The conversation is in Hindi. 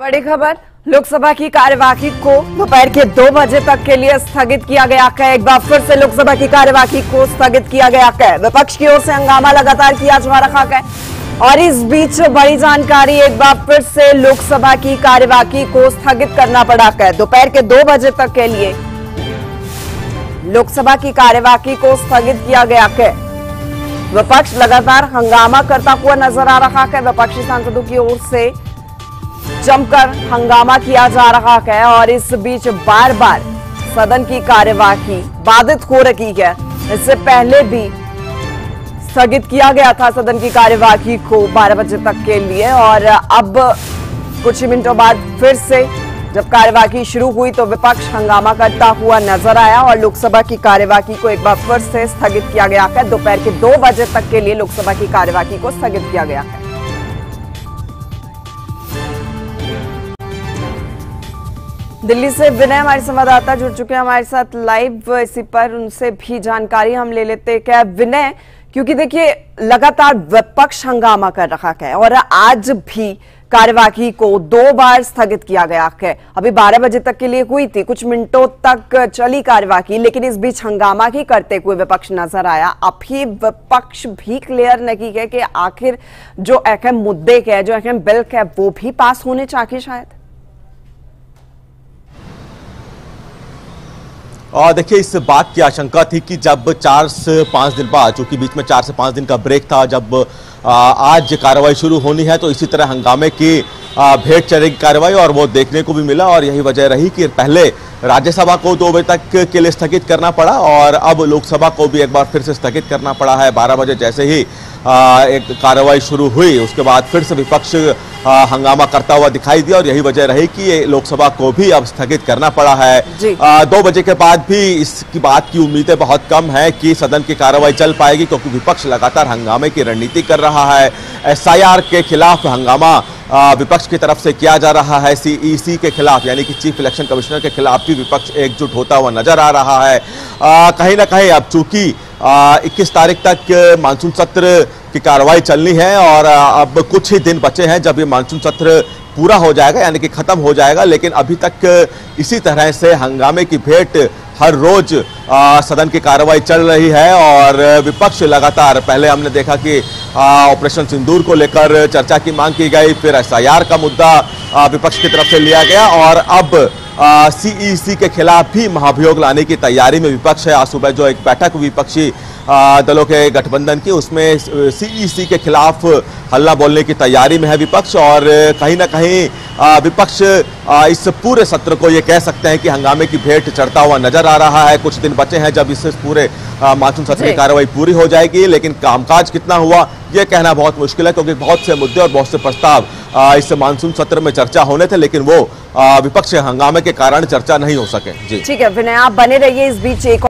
बड़ी खबर, लोकसभा की कार्यवाही को दोपहर के 2 बजे तक के लिए स्थगित किया गया है। एक बार फिर से लोकसभा की कार्यवाही को स्थगित किया गया है। विपक्ष की ओर से हंगामा लगातार किया जा रहा है और इस बीच बड़ी जानकारी, एक बार फिर से लोकसभा की कार्यवाही को स्थगित करना पड़ा है। दोपहर के 2 बजे तक के लिए लोकसभा की कार्यवाही को स्थगित किया गया है। विपक्ष लगातार हंगामा करता हुआ नजर आ रहा है। विपक्षी सांसदों की ओर से जमकर हंगामा किया जा रहा है और इस बीच बार बार सदन की कार्यवाही बाधित हो रही है। इससे पहले भी स्थगित किया गया था सदन की कार्यवाही को 12 बजे तक के लिए और अब कुछ ही मिनटों बाद फिर से जब कार्यवाही शुरू हुई तो विपक्ष हंगामा करता हुआ नजर आया और लोकसभा की कार्यवाही को एक बार फिर से स्थगित किया गया है। दोपहर के 2 बजे तक के लिए लोकसभा की कार्यवाही को स्थगित किया गया है। दिल्ली से विनय हमारे संवाददाता जुड़ चुके हैं हमारे साथ लाइव, इसी पर उनसे भी जानकारी हम ले लेते हैं। क्या विनय, क्योंकि देखिए लगातार विपक्ष हंगामा कर रहा है और आज भी कार्यवाही को 2 बार स्थगित किया गया है। अभी 12 बजे तक के लिए हुई थी, कुछ मिनटों तक चली कार्यवाही, लेकिन इस बीच हंगामा ही करते हुए विपक्ष नजर आया। अभी विपक्ष भी क्लियर नहीं है कि आखिर जो अहम मुद्दे है, जो अहम बिल है, वो भी पास होने चाहिए शायद। और देखिए, इस बात की आशंका थी कि जब 4 से 5 दिन बाद, चूंकि बीच में 4 से 5 दिन का ब्रेक था, जब आज कार्रवाई शुरू होनी है तो इसी तरह हंगामे की भेंट चढ़ेगी कार्रवाई और वो देखने को भी मिला। और यही वजह रही कि पहले राज्यसभा को 2 बजे तक के लिए स्थगित करना पड़ा और अब लोकसभा को भी एक बार फिर से स्थगित करना पड़ा है। 12 बजे जैसे ही एक कार्रवाई शुरू हुई उसके बाद फिर से विपक्ष हंगामा करता हुआ दिखाई दिया और यही वजह रही कि लोकसभा को भी अब स्थगित करना पड़ा है। 2 बजे के बाद भी इसकी बात की उम्मीदें बहुत कम है कि सदन की कार्रवाई चल पाएगी, क्योंकि विपक्ष लगातार हंगामे की रणनीति कर रहा है। SIR के खिलाफ हंगामा विपक्ष की तरफ से किया जा रहा है। CEC के खिलाफ, यानी कि चीफ इलेक्शन कमिश्नर के खिलाफ भी विपक्ष एकजुट होता हुआ नजर आ रहा है। कहीं ना कहीं अब चूंकि 21 तारीख तक मानसून सत्र की कार्रवाई चलनी है और अब कुछ ही दिन बचे हैं जब ये मानसून सत्र पूरा हो जाएगा, यानी कि खत्म हो जाएगा। लेकिन अभी तक इसी तरह से हंगामे की भेंट हर रोज सदन की कार्रवाई चल रही है और विपक्ष लगातार, पहले हमने देखा कि ऑपरेशन सिंदूर को लेकर चर्चा की मांग की गई, फिर SIR का मुद्दा विपक्ष की तरफ से लिया गया और अब CEC के खिलाफ भी महाभियोग लाने की तैयारी में विपक्ष है। आज सुबह जो एक बैठक विपक्षी दलों के गठबंधन की, उसमें CEC के खिलाफ हल्ला बोलने की तैयारी में है विपक्ष और कहीं ना कहीं विपक्ष इस पूरे सत्र को ये कह सकते हैं कि हंगामे की भेंट चढ़ता हुआ नजर आ रहा है। कुछ दिन बचे हैं जब इस पूरे मानसून सत्र की कार्रवाई पूरी हो जाएगी, लेकिन कामकाज कितना हुआ ये कहना बहुत मुश्किल है, क्योंकि बहुत से मुद्दे और बहुत से प्रस्ताव इस मानसून सत्र में चर्चा होने थे, लेकिन वो विपक्ष हंगामे के कारण चर्चा नहीं हो सके। जी ठीक है विनय, आप बने रहिए। इस बीच एक